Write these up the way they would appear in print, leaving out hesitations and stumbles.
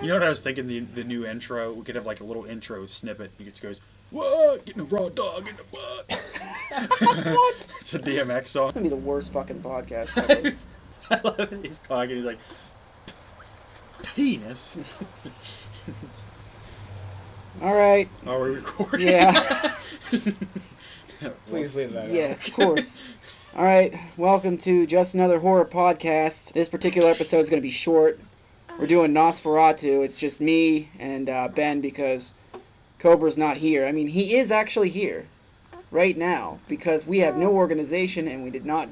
You know what I was thinking? The new intro, we could have like a little intro snippet. He just goes, "What? Getting a raw dog in the butt." What? It's a DMX song. It's gonna be the worst fucking podcast ever. I love it. He's talking. He's like, penis. All right. Are we recording? Yeah. Please leave that out. Yes, of course. All right. Welcome to Just Another Horror Podcast. This particular episode is going to be short. We're doing Nosferatu. It's just me and Ben because Cobra's not here. I mean, he is actually here right now because we have no organization and we did not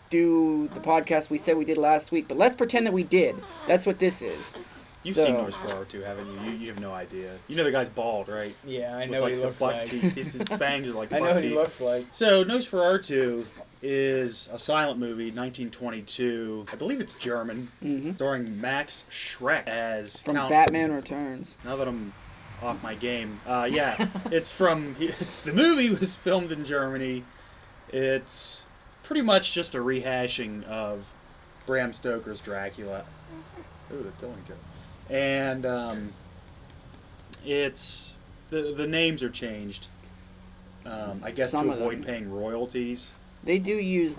do the podcast we said we did last week. But let's pretend that we did. That's what this is. You've seen Nosferatu, haven't you? You have no idea. You know the guy's bald, right? Yeah, I With know like what he looks buck like. teeth. His fangs are like buck I know what teeth. he looks like. So Nosferatu is a silent movie, 1922. I believe it's German, starring Max Schreck as From Count. Batman Returns. Now that I'm off my game, yeah, it's from. The movie was filmed in Germany. It's pretty much just a rehashing of Bram Stoker's Dracula. Ooh, they're killing each other. And it's the names are changed. I guess Some to of avoid them. paying royalties. They do use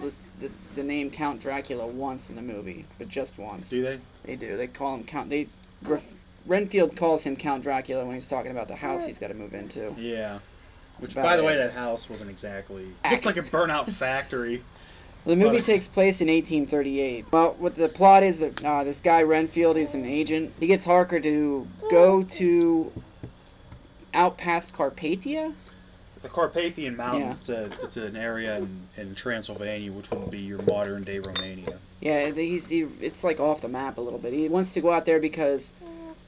the name Count Dracula once in the movie, but just once. Do they? They do. They call him Count. Renfield calls him Count Dracula when he's talking about the house he's got to move into. Yeah. Which, about by the way, it. that house wasn't exactly. It looked like a burnout factory. Well, the movie But- takes place in 1838. Well, what the plot is that this guy Renfield, he's an agent. He gets Harker to go to out past Carpathia. The Carpathian Mountains, it's an area in Transylvania, which would be your modern-day Romania. Yeah, it's like off the map a little bit. He wants to go out there because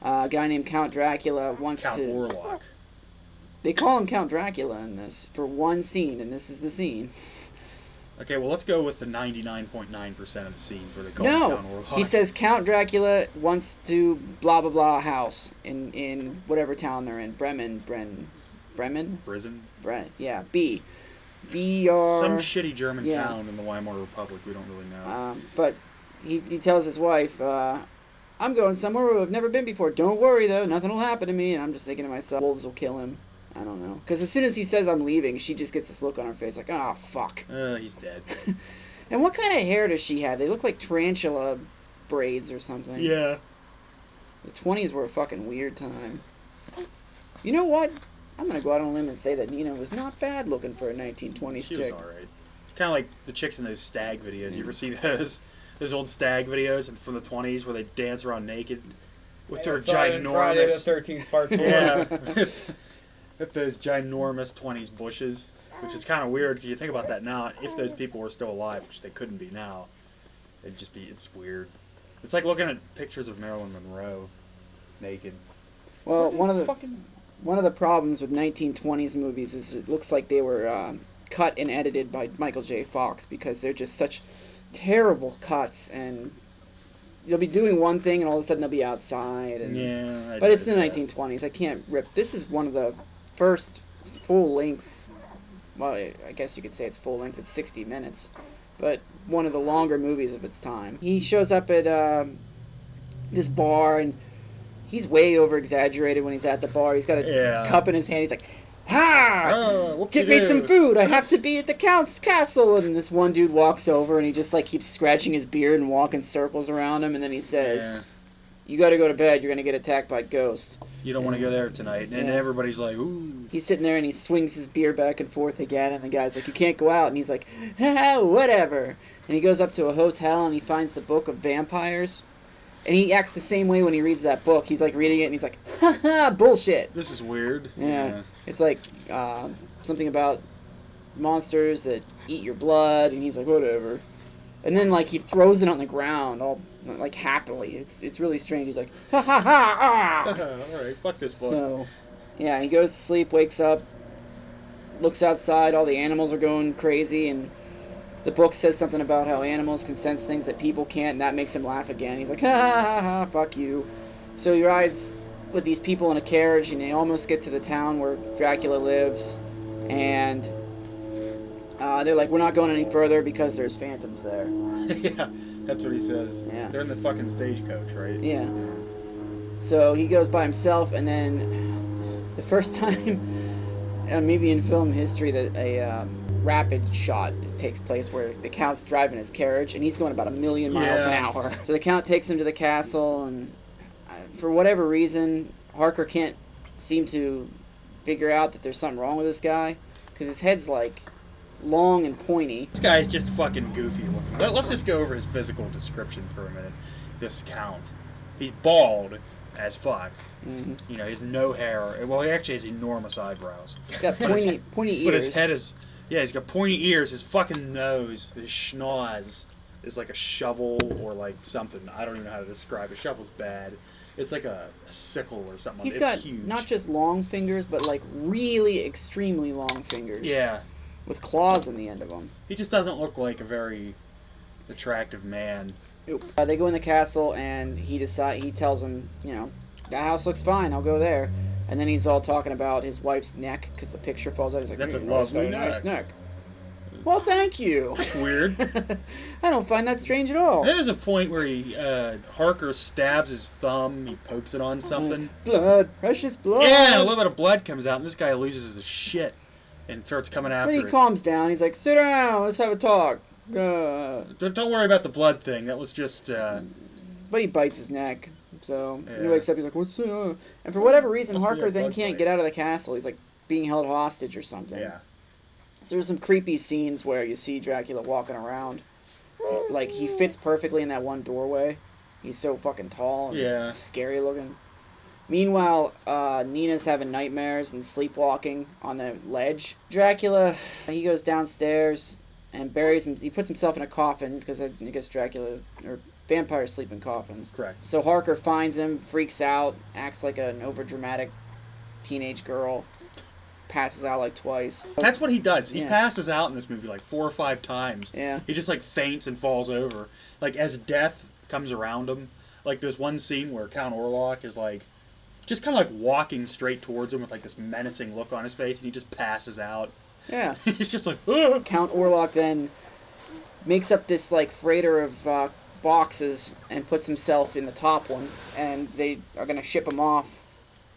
a guy named Count Dracula wants Count to. Orlok. They call him Count Dracula in this for one scene, and this is the scene. Okay, well, let's go with the 99.9% of the scenes where they call him No, Count Orlok. he says Count Dracula wants to blah blah blah house in whatever town they're in. Bremen. Prison? Yeah, B-R. Some shitty German yeah. town in the Weimar Republic, we don't really know. But he tells his wife, I'm going somewhere where I've never been before. Don't worry, though. Nothing will happen to me. And I'm just thinking to myself, wolves will kill him. I don't know. Because as soon as he says I'm leaving, she just gets this look on her face like, oh, fuck. He's dead. And what kind of hair does she have? They look like tarantula braids or something. Yeah. The 20s were a fucking weird time. You know what? I'm going to go out on a limb and say that Nina was not bad looking for a 1920s She chick. was alright. Kind of like the chicks in those stag videos. You ever see those old stag videos from the 20s where they dance around naked with their Friday the ginormous... 13th part 4. Yeah. With those ginormous 20s bushes, which is kind of weird because you think about that now. If those people were still alive, which they couldn't be now, it's weird. It's like looking at pictures of Marilyn Monroe naked. Well, one of the problems with 1920s movies is it looks like they were cut and edited by Michael J. Fox because they're just such terrible cuts, and you'll be doing one thing and all of a sudden they'll be outside. And, Yeah. but it's the 1920s. I can't rip. This is one of the first full length. Well, I guess you could say it's full length. It's 60 minutes, but one of the longer movies of its time. He shows up at this bar and he's way over exaggerated when he's at the bar. He's got a cup in his hand. He's like, "Ha! Get me some food. I have to be at the Count's castle." And this one dude walks over and he just like keeps scratching his beard and walking circles around him. And then he says, "You got to go to bed. You're gonna get attacked by ghosts. You don't want to go there tonight." And everybody's like, "Ooh." He's sitting there and he swings his beer back and forth again. And the guy's like, "You can't go out." And he's like, "Ha, whatever." And he goes up to a hotel and he finds the book of vampires. And he acts the same way when he reads that book. He's like reading it and he's like, "Ha ha, bullshit." This is weird. Yeah. It's like something about monsters that eat your blood, and he's like, whatever. And then like he throws it on the ground, all like happily. It's really strange. He's like, ha ha ha ah. All right, fuck this book. So, yeah, he goes to sleep, wakes up, looks outside. All the animals are going crazy, and the book says something about how animals can sense things that people can't, and that makes him laugh again. He's like, ha ha ha ha, fuck you. So he rides with these people in a carriage, and they almost get to the town where Dracula lives, and they're like, we're not going any further because there's phantoms there. Yeah, that's what he says. Yeah. They're in the fucking stagecoach, right? Yeah. So he goes by himself, and then the first time, maybe in film history, that a rapid shot takes place where the Count's driving his carriage, and he's going about 1,000,000 miles an Yeah. hour. So the Count takes him to the castle, and for whatever reason, Harker can't seem to figure out that there's something wrong with this guy, because his head's like long and pointy. This guy's just fucking goofy looking. Let's just go over his physical description for a minute. This Count. He's bald as fuck. Mm-hmm. You know, he has no hair. Well, he actually has enormous eyebrows. He's got pointy ears. But his head is... Yeah, he's got pointy ears. His fucking nose, his schnoz, is like a shovel or like something. I don't even know how to describe it. Shovel's bad. It's like a sickle or something. He's it's got huge. not just long fingers, but like really extremely long fingers. Yeah. With claws in the end of them. He just doesn't look like a very attractive man. They go in the castle, and he tells him, you know, the house looks fine, I'll go there. And then he's all talking about his wife's neck, because the picture falls out. He's like, That's a "Hey, lovely nice neck. Well, thank you. That's weird. I don't find that strange at all. There's a point where Harker stabs his thumb, he pokes it on something. Blood, precious blood. Yeah, and a little bit of blood comes out, and this guy loses his shit and starts coming after Then he it. calms down. He's like, sit down, let's have a talk. Don't worry about the blood thing. That was just... But he bites his neck. So he Yeah. wakes up, he's like, what's that? And for whatever reason, Must be Harker a then bug can't bite. get out of the castle. He's like being held hostage or something. Yeah. So there's some creepy scenes where you see Dracula walking around. Like, he fits perfectly in that one doorway. He's so fucking tall and Yeah. scary looking. Meanwhile, Nina's having nightmares and sleepwalking on the ledge. Dracula, he goes downstairs and buries him. He puts himself in a coffin, because I guess Dracula, or vampires sleep in coffins. Correct. So Harker finds him, freaks out, acts like an overdramatic teenage girl, passes out like twice. That's what he does. He Yeah. passes out in this movie like 4 or 5 times. Yeah. He just like faints and falls over. Like as death comes around him. Like there's one scene where Count Orlok is like just kind of like walking straight towards him with like this menacing look on his face, and he just passes out. Yeah. He's just like, ugh. Count Orlok then makes up this like freighter of boxes and puts himself in the top one, and they are going to ship him off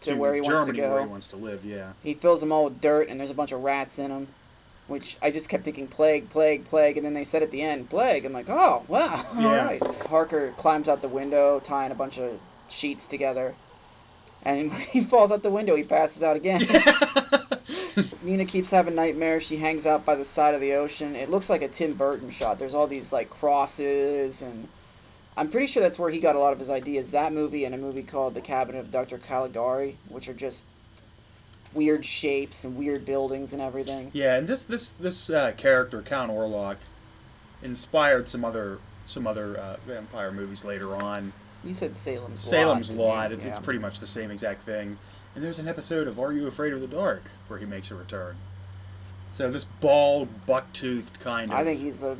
to where he Germany, wants to go. where he wants to live. Yeah. He fills them all with dirt, and there's a bunch of rats in them, which I just kept thinking plague, plague, plague, and then they said at the end plague. I'm like, oh wow, Yeah. all right. Harker climbs out the window, tying a bunch of sheets together, and when he falls out the window, he passes out again. Nina keeps having nightmares. She hangs out by the side of the ocean. It looks like a Tim Burton shot. There's all these like crosses, and I'm pretty sure that's where he got a lot of his ideas. That movie and a movie called The Cabinet of Dr. Caligari, which are just weird shapes and weird buildings and everything. Yeah, and this character Count Orlok inspired some other vampire movies later on. You said Salem's Lot. Salem's didn't you? Lot. Yeah. It's pretty much the same exact thing. And there's an episode of Are You Afraid of the Dark where he makes a return. So this bald, buck-toothed kind of... I think he's the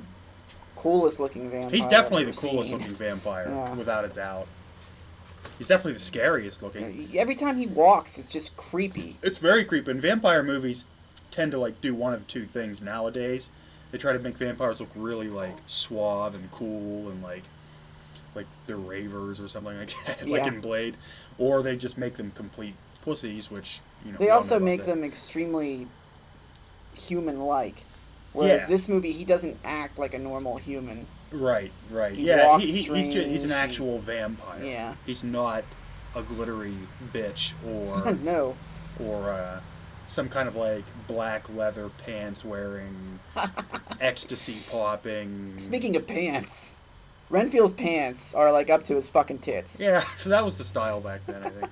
coolest looking vampire. He's definitely I've the ever coolest seen. looking vampire, Yeah. without a doubt. He's definitely the scariest looking. Every time he walks, it's just creepy. It's very creepy. And vampire movies tend to like do one of two things nowadays. They try to make vampires look really like suave and cool and like they're ravers or something like that, like Yeah. in Blade, or they just make them complete pussies, which They we all also know about make that. them extremely human-like. Whereas Yeah. this movie, he doesn't act like a normal human. Right. He Yeah, walks he's strange, an actual vampire. Yeah. He's not a glittery bitch or No. or some kind of like black leather pants wearing, ecstasy popping. Speaking of pants, Renfield's pants are like up to his fucking tits. Yeah, that was the style back then, I think.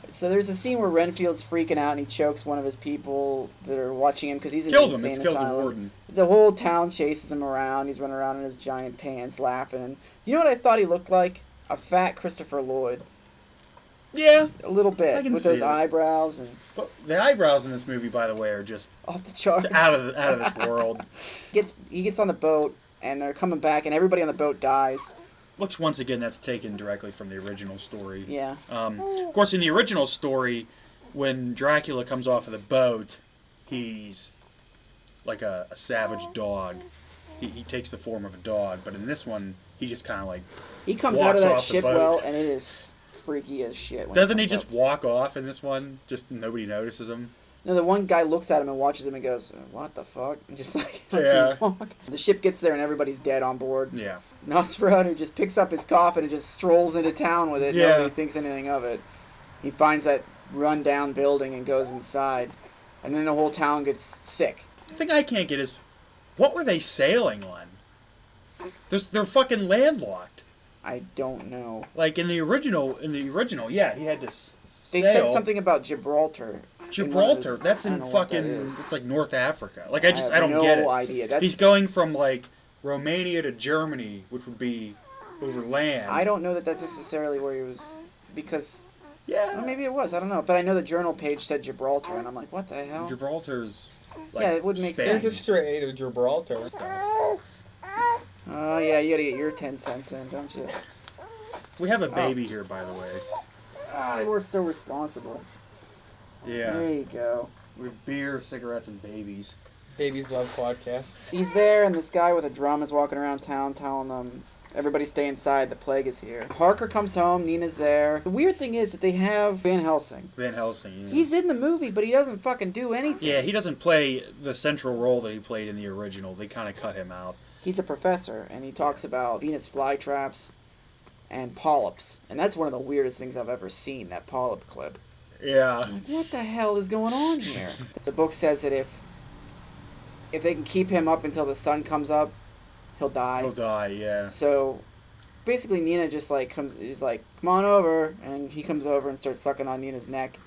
So there's a scene where Renfield's freaking out and he chokes one of his people that are watching him because he's in Kills the him. insane It kills the asylum. warden. The whole town chases him around. He's running around in his giant pants laughing. You know what I thought he looked like? A fat Christopher Lloyd. Yeah. A little I bit. can With see those it. eyebrows and But the eyebrows in this movie, by the way, are just off the charts. out of this world. He gets on the boat and they're coming back and everybody on the boat dies. Which, once again, that's taken directly from the original story. Yeah. Of course, in the original story, when Dracula comes off of the boat, he's like a savage dog. He takes the form of a dog, but in this one, he just kind of like He comes out of walks that off the ship boat. well and it is freaky as shit. When Doesn't he comes just up. walk off in this one? Just nobody notices him? No, the one guy looks at him and watches him and goes, "What the fuck?" And just like lets Yeah. him walk. The ship gets there and everybody's dead on board. Yeah. Nosferatu just picks up his coffin and just strolls into town with it. Yeah. Nobody thinks anything of it. He finds that run-down building and goes inside. And then the whole town gets sick. The thing I can't get is, what were they sailing on? They're fucking landlocked. I don't know. Like in the original, yeah, he had to They sail. said something about Gibraltar. Gibraltar. That's I in don't know what that fucking. is. It's like North Africa. Like I have don't no get it. idea. That's, He's going from like Romania to Germany, which would be over land. I don't know that that's necessarily where he was, because Yeah. well, maybe it was. I don't know. But I know the journal page said Gibraltar, and I'm like, what the hell? Gibraltar's. Like, Yeah, it would make Spain. sense. There's a strait of Gibraltar. Oh yeah, you gotta get your 10 cents in, don't you? We have a baby here, by the way. Ah, we're so responsible. Yeah. There you go. We have beer, cigarettes, and babies. Babies love podcasts. He's there, and this guy with a drum is walking around town telling them, everybody stay inside, the plague is here. Harker comes home, Nina's there. The weird thing is that they have Van Helsing. Van Helsing. Yeah. He's in the movie, but he doesn't fucking do anything. Yeah, he doesn't play the central role that he played in the original. They kind of cut him out. He's a professor, and he talks about Venus flytraps and polyps. And that's one of the weirdest things I've ever seen, that polyp clip. Yeah. Like, what the hell is going on here? The book says that if they can keep him up until the sun comes up, he'll die. He'll die, yeah. So basically Nina just like is like, come on over, and he comes over and starts sucking on Nina's neck.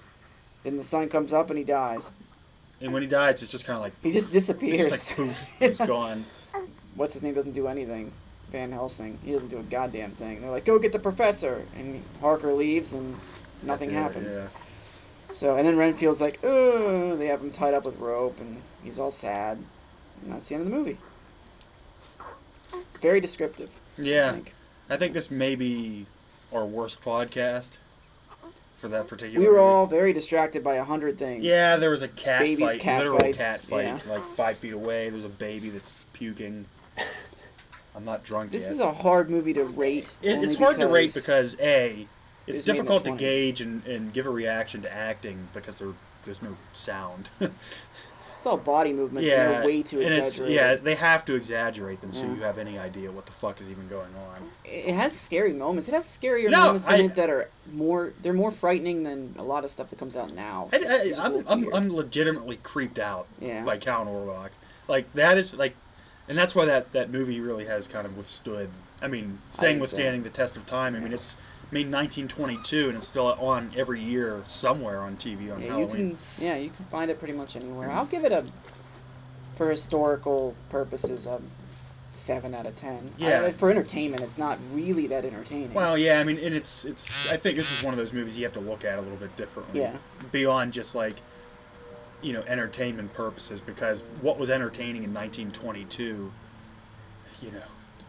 Then the sun comes up and he dies. And when he dies, it's just kind of like... He just disappears. It's just like poof, he's gone. What's his name doesn't do anything. Van Helsing. He doesn't do a goddamn thing. They're like, go get the professor, and Harker leaves and nothing happens. Yeah. So, and then Renfield's like, oh, they have him tied up with rope, and he's all sad. And that's the end of the movie. Very descriptive. Yeah. I think this may be our worst podcast for that particular We were movie. all very distracted by 100 things. Yeah, there was a cat Babies, fight, cat literal fights, cat fight, yeah. like 5 feet away. There's a baby that's puking. I'm not drunk This yet. is a hard movie to rate. It's only hard to rate because A, it's It's made in the difficult to 20s. gauge and give a reaction to acting because there's no sound. It's all body movements, and yeah, they're way too and exaggerated. they have to exaggerate them so Yeah. you have any idea what the fuck is even going on. It has scary moments. It has scarier No, moments in it that are they're more frightening than a lot of stuff that comes out now. Which is a little weird. I'm legitimately creeped out Yeah. by Count Orlok. Like that is like, and that's why that movie really has kind of withstood. I mean, saying think so. withstanding the test of time. I mean, it's made 1922 and it's still on every year somewhere on TV on Yeah, Halloween. you can find it pretty much anywhere. I'll give it for historical purposes, 7 out of 10. Yeah. For entertainment, it's not really that entertaining. Well, yeah, I mean, and it's. I think this is one of those movies you have to look at a little bit differently. Yeah. Beyond just like, entertainment purposes, because what was entertaining in 1922,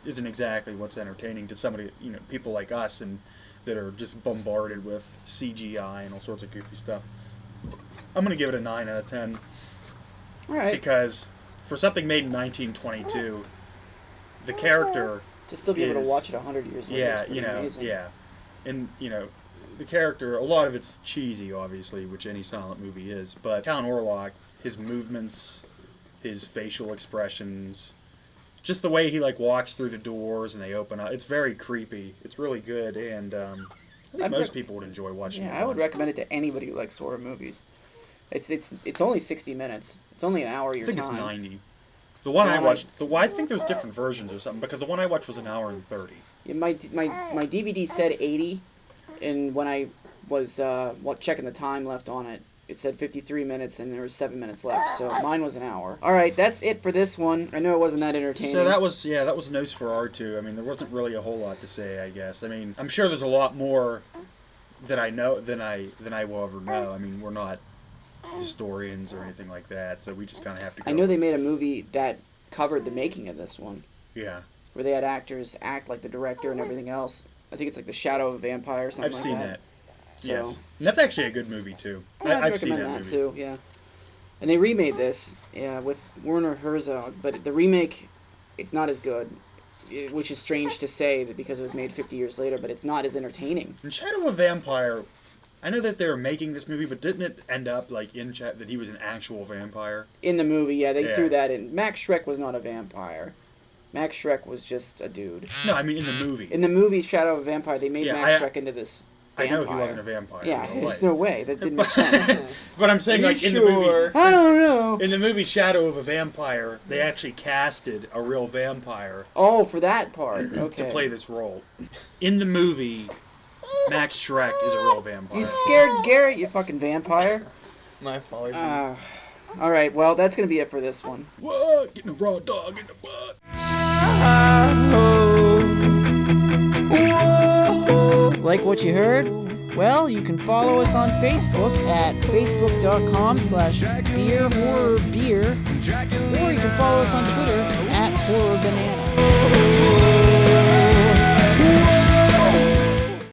isn't exactly what's entertaining to somebody, people like us and that are just bombarded with CGI and all sorts of goofy stuff. I'm gonna give it a 9 out of 10 All right. because for something made in 1922, the character. To still be able to is- watch it 100 years later. Yeah, is pretty amazing. yeah. And, the character, a lot of it's cheesy, obviously, which any silent movie is, but Count Orlok, his movements, his facial expressions, just the way he, walks through the doors and they open up, it's very creepy. It's really good, and I think I'd most rec- people would enjoy watching it. Yeah, I would once. recommend it to anybody who likes horror movies. It's only 60 minutes. It's only an hour of I your think time. it's 90. The one I one I- watched, I think there's different versions or something, because the one I watched was an hour and 30. Yeah, my DVD said 80, and when I was checking the time left on it, it said 53 minutes, and there was 7 minutes left. So mine was an hour. All right, that's it for this one. I know it wasn't that entertaining. So that was Nosferatu. I mean, there wasn't really a whole lot to say, I guess. I mean, I'm sure there's a lot more that I know than I will ever know. I mean, we're not historians or anything like that, so we just kind of have to go. I know they made a movie that covered the making of this one, Yeah, where they had actors act like the director and everything else. I think it's like The Shadow of a Vampire or something I've like seen that. that. So, Yes, and that's actually a good movie too. Yeah, I'd I've seen recommend that movie. too, yeah. And they remade this, with Werner Herzog, but the remake, it's not as good. which is strange to say that because it was made 50 years later, but it's not as entertaining. In Shadow of a Vampire, I know that they were making this movie, but didn't it end up like that he was an actual vampire? In the movie, yeah, they Yeah. threw that in. Max Schreck was not a vampire. Max Schreck was just a dude. No, I mean in the movie. In the movie Shadow of a Vampire, they made Yeah, Max Schreck into this I vampire. know he wasn't a vampire. Yeah, in real there's life. no way. That didn't make sense. But I'm saying, like, in the movie, I don't know. in the movie Shadow of a Vampire, they actually casted a real vampire Oh, for that part. Okay. to play this role. In the movie, Max Schreck is a real vampire. You scared Garrett, you fucking vampire. My apologies. All right, well, that's going to be it for this one. What? Getting a raw dog in the butt. Like what you heard? Well, you can follow us on Facebook at facebook.com/beerhorrorbeer, or you can follow us on Twitter at horrorbanana.